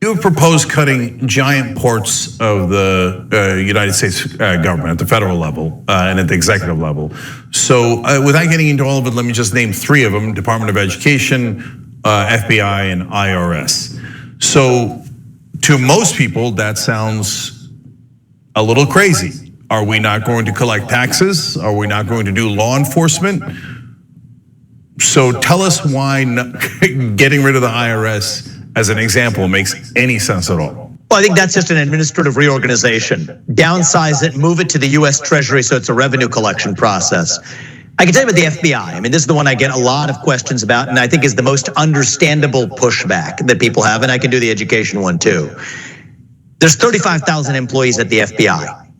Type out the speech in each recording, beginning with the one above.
You have proposed cutting giant parts of the United States government at the federal level and at the executive level. So without getting into all of it, let me just name three of them: Department of Education, FBI, and IRS. So to most people, that sounds a little crazy. Are we not going to collect taxes? Are we not going to do law enforcement? So tell us why getting rid of the IRS as an example makes any sense at all. Well, I think that's just an administrative reorganization. Downsize it, move it to the US Treasury so it's a revenue collection process. I can tell you about the FBI. I mean, this is the one I get a lot of questions about, and I think is the most understandable pushback that people have, and I can do the education one too. There's 35,000 employees at the FBI.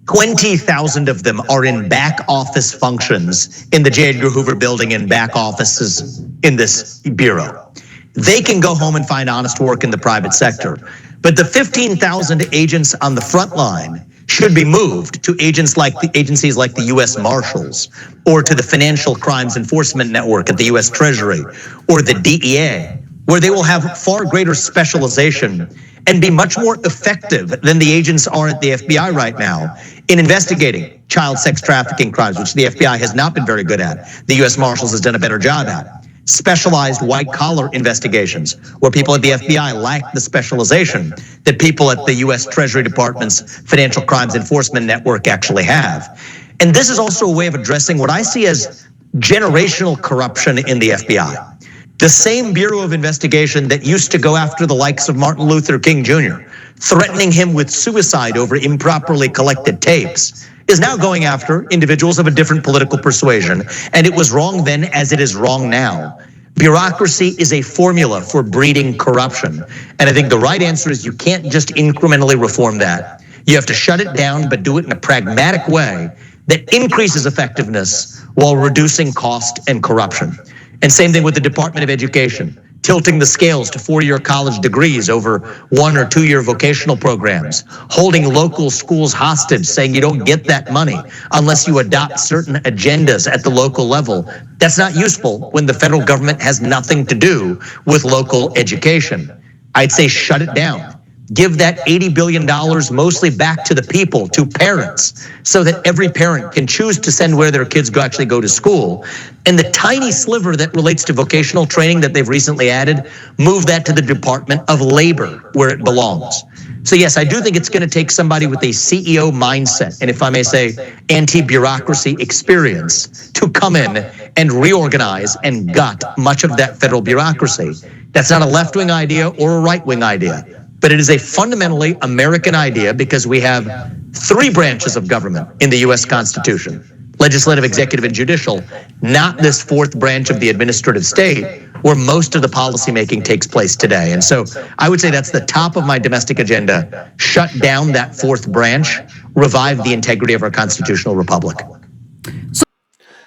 20,000 of them are in back office functions in the J. Edgar Hoover building and back offices in this bureau. They can go home and find honest work in the private sector. But the 15,000 agents on the front line should be moved to agencies like the US Marshals, or to the Financial Crimes Enforcement Network at the US Treasury, or the DEA, where they will have far greater specialization and be much more effective than the agents are at the FBI right now in investigating child sex trafficking crimes, which the FBI has not been very good at. The US Marshals has done a better job at. Specialized white-collar investigations, where people at the FBI lack the specialization that people at the US Treasury Department's Financial Crimes Enforcement Network actually have. And this is also a way of addressing what I see as generational corruption in the FBI. The same Bureau of Investigation that used to go after the likes of Martin Luther King Jr., threatening him with suicide over improperly collected tapes, is now going after individuals of a different political persuasion. And it was wrong then as it is wrong now. Bureaucracy is a formula for breeding corruption. And I think the right answer is you can't just incrementally reform that. You have to shut it down, but do it in a pragmatic way that increases effectiveness while reducing cost and corruption. And same thing with the Department of Education, tilting the scales to 4-year college degrees over 1 or 2 year vocational programs, holding local schools hostage, saying you don't get that money unless you adopt certain agendas at the local level. That's not useful when the federal government has nothing to do with local education. I'd say shut it down. Give that $80 billion mostly back to the people, to parents, so that every parent can choose to send where their kids actually go to school. And the tiny sliver that relates to vocational training that they've recently added, move that to the Department of Labor, where it belongs. So yes, I do think it's going to take somebody with a CEO mindset, and if I may say, anti-bureaucracy experience, to come in and reorganize and gut much of that federal bureaucracy. That's not a left-wing idea or a right-wing idea. But it is a fundamentally American idea because we have 3 branches of government in the US Constitution: legislative, executive, and judicial, not this 4th branch of the administrative state where most of the policymaking takes place today. And so I would say that's the top of my domestic agenda: shut down that 4th branch, revive the integrity of our constitutional republic.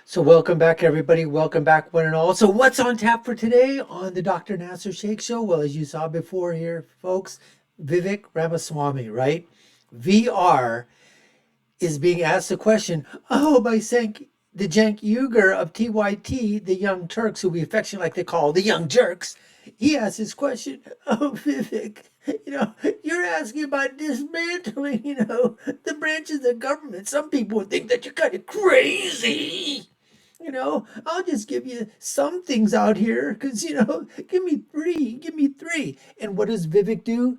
So welcome back, everybody. Welcome back, one and all. So what's on tap for today on the Dr. Nasser Sheikh Show? Well, as you saw before here, folks, Vivek Ramaswamy, right? VR is being asked the question, by Cenk, the Cenk Uygur of TYT, the Young Turks, who we affectionately like to call the Young Turks. He asked his question, Vivek, you're asking about dismantling, the branches of government. Some people would think that you're kind of crazy. I'll just give you some things out here because, give me three. And what does Vivek do?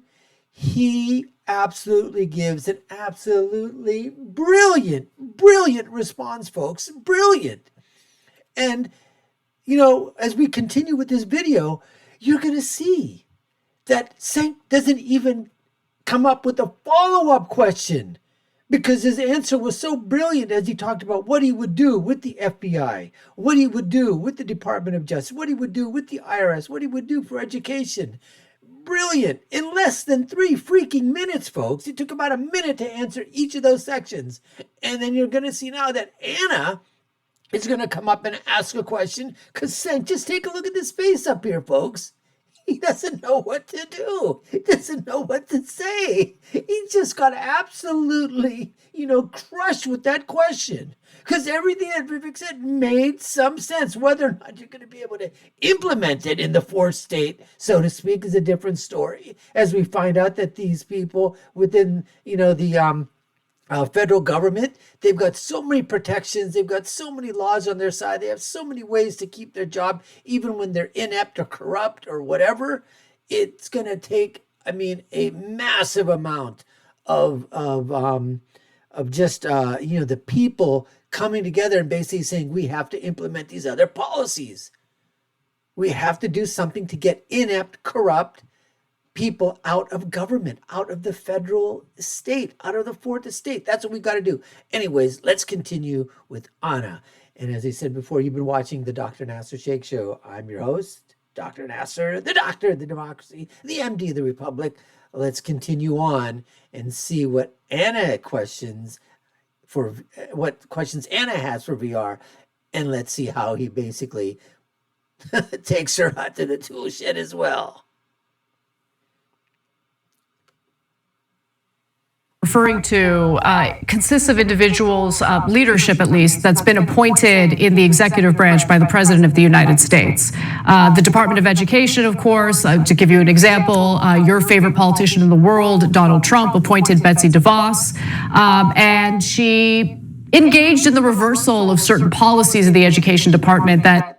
He absolutely gives an absolutely brilliant response, folks. Brilliant. And, as we continue with this video, you're going to see that Cenk doesn't even come up with a follow-up question, because his answer was so brilliant as he talked about what he would do with the FBI, what he would do with the Department of Justice, what he would do with the IRS, what he would do for education. Brilliant. In less than 3 freaking minutes, folks. It took about a minute to answer each of those sections. And then you're going to see now that Ana is going to come up and ask a question, because Cenk, just take a look at this face up here, folks. He doesn't know what to do. He doesn't know what to say. He just got absolutely, crushed with that question. Because everything that Vivek said made some sense. Whether or not you're going to be able to implement it in the fourth state, so to speak, is a different story. As we find out that these people within, the federal government, they've got so many protections, they've got so many laws on their side, they have so many ways to keep their job, even when they're inept or corrupt or whatever. It's going to take, a massive amount of just the people coming together and basically saying we have to implement these other policies. We have to do something to get inept, corrupt people out of government, out of the federal state, out of the fourth estate. That's what we got to do. Anyways, let's continue with Ana. And as I said before, you've been watching the Dr. Nasser Sheikh Show. I'm your host, Dr. Nasser, the doctor of the democracy, the MD of the Republic. Let's continue on and see what Ana questions Ana has for VR. And let's see how he basically takes her out to the tool shed as well. Referring to consists of individuals, leadership at least, that's been appointed in the executive branch by the President of the United States. The Department of Education, of course, to give you an example, your favorite politician in the world, Donald Trump, appointed Betsy DeVos, and she engaged in the reversal of certain policies of the Education Department that.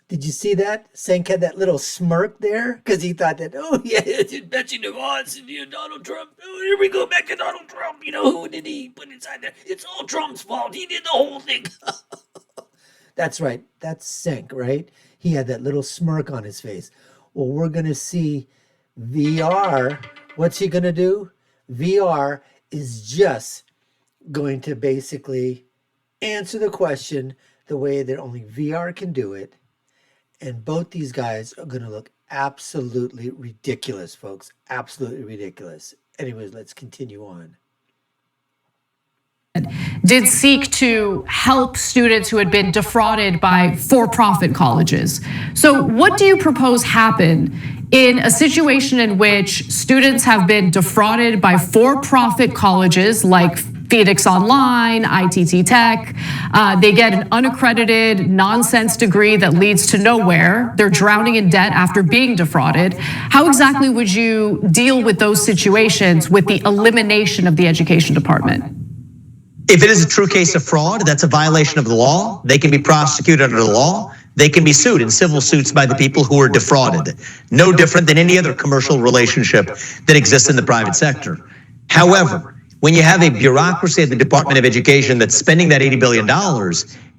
Did you see that? Cenk had that little smirk there because he thought that, oh, yeah, it's Betsy DeVos and Donald Trump. Oh, here we go back to Donald Trump. Who did he put inside there? It's all Trump's fault. He did the whole thing. That's right. That's Cenk, right? He had that little smirk on his face. Well, we're going to see VR. What's he going to do? VR is just going to basically answer the question the way that only VR can do it. And both these guys are going to look absolutely ridiculous, folks. Absolutely ridiculous. Anyways, let's continue on. Did seek to help students who had been defrauded by for-profit colleges. So what do you propose happen in a situation in which students have been defrauded by for-profit colleges like Phoenix Online, ITT Tech, they get an unaccredited nonsense degree that leads to nowhere. They're drowning in debt after being defrauded. How exactly would you deal with those situations with the elimination of the Education Department? If it is a true case of fraud, that's a violation of the law. They can be prosecuted under the law. They can be sued in civil suits by the people who are defrauded. No different than any other commercial relationship that exists in the private sector. However, when you have a bureaucracy at the Department of Education that's spending that $80 billion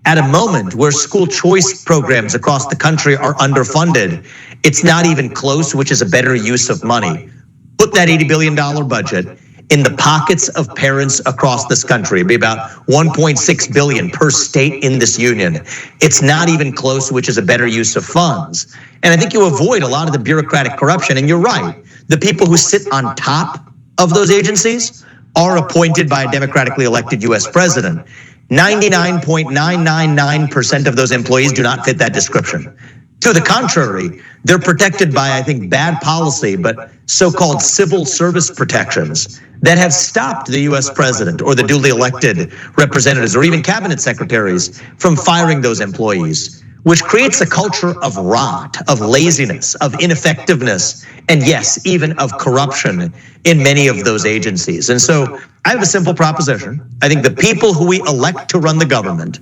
at a moment where school choice programs across the country are underfunded, it's not even close, which is a better use of money. Put that $80 billion budget in the pockets of parents across this country. It'd be about $1.6 billion per state in this union. It's not even close, which is a better use of funds. And I think you avoid a lot of the bureaucratic corruption. And you're right, the people who sit on top of those agencies are appointed by a democratically elected US president. 99.999% of those employees do not fit that description. To the contrary, they're protected by, I think, bad policy, but so-called civil service protections that have stopped the US president or the duly elected representatives or even cabinet secretaries from firing those employees, which creates a culture of rot, of laziness, of ineffectiveness, and yes, even of corruption in many of those agencies. And so I have a simple proposition. I think the people who we elect to run the government,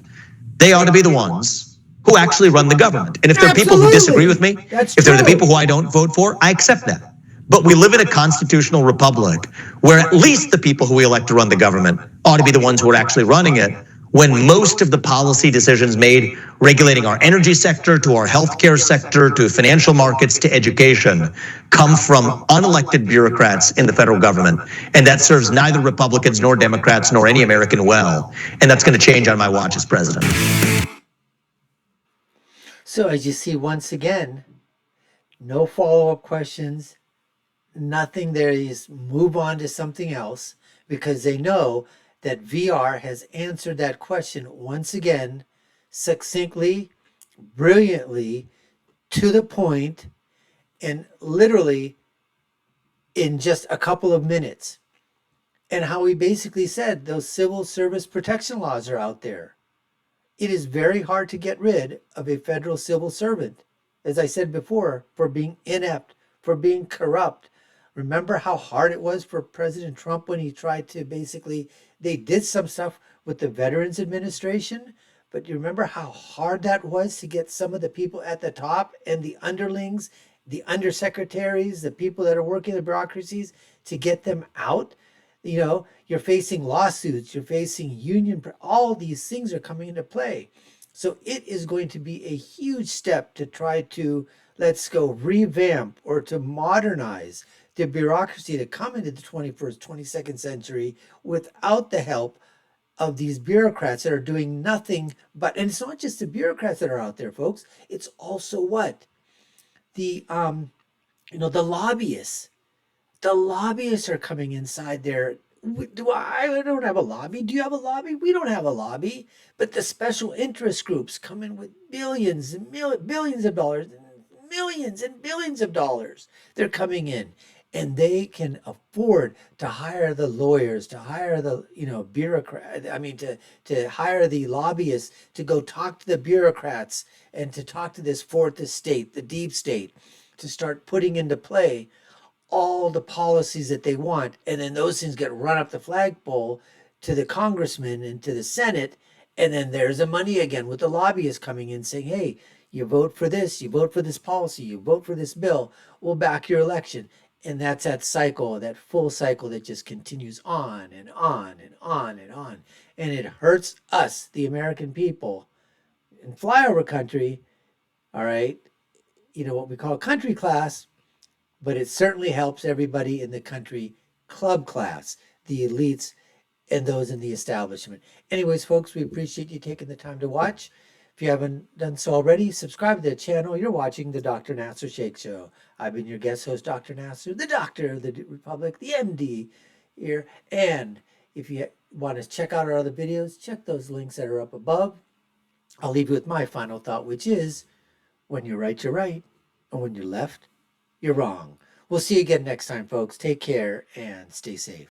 they ought to be the ones who actually run the government. And if there are people who disagree with me, if they're the people who I don't vote for, I accept that. But we live in a constitutional republic where at least the people who we elect to run the government ought to be the ones who are actually running it, when most of the policy decisions made regulating our energy sector, to our healthcare sector, to financial markets, to education, come from unelected bureaucrats in the federal government. And that serves neither Republicans nor Democrats nor any American well. And that's going to change on my watch as president. So as you see, once again, no follow-up questions, nothing there. You just move on to something else because they know that VR has answered that question once again, succinctly, brilliantly, to the point, and literally in just a couple of minutes. And how we basically said those civil service protection laws are out there. It is very hard to get rid of a federal civil servant, as I said before, for being inept, for being corrupt. Remember how hard it was for President Trump when he tried to basically, they did some stuff with the Veterans Administration, but you remember how hard that was to get some of the people at the top and the underlings, the undersecretaries, the people that are working the bureaucracies, to get them out? You know, you're facing lawsuits, you're facing union, all these things are coming into play. So it is going to be a huge step to try to, let's go, revamp or to modernize the bureaucracy to come into the 21st, 22nd century without the help of these bureaucrats that are doing nothing but, and it's not just the bureaucrats that are out there, folks. It's also what? The, the lobbyists. The lobbyists are coming inside there. I don't have a lobby. Do you have a lobby? We don't have a lobby. But the special interest groups come in with billions and billions of dollars, millions and billions of dollars. They're coming in, and they can afford to hire the lawyers, to hire the bureaucrat. I mean, to hire the lobbyists to go talk to the bureaucrats and to talk to this fourth estate, the deep state, to start putting into play all the policies that they want, and then those things get run up the flagpole to the congressman and to the Senate, and then there's the money again with the lobbyists coming in saying, hey, you vote for this, you vote for this policy, you vote for this bill, we'll back your election. And that's that cycle, that full cycle that just continues on and on and on and on. And it hurts us, the American people, in flyover country, all right, what we call country class, but it certainly helps everybody in the country club class, the elites and those in the establishment. Anyways, folks, we appreciate you taking the time to watch. If you haven't done so already, subscribe to the channel. You're watching the Dr. Nasser Sheikh Show. I've been your guest host, Dr. Nasser, the doctor of the Republic, the MD here. And if you want to check out our other videos, check those links that are up above. I'll leave you with my final thought, which is, when you're right, you're right. And when you're left, you're wrong. We'll see you again next time, folks. Take care and stay safe.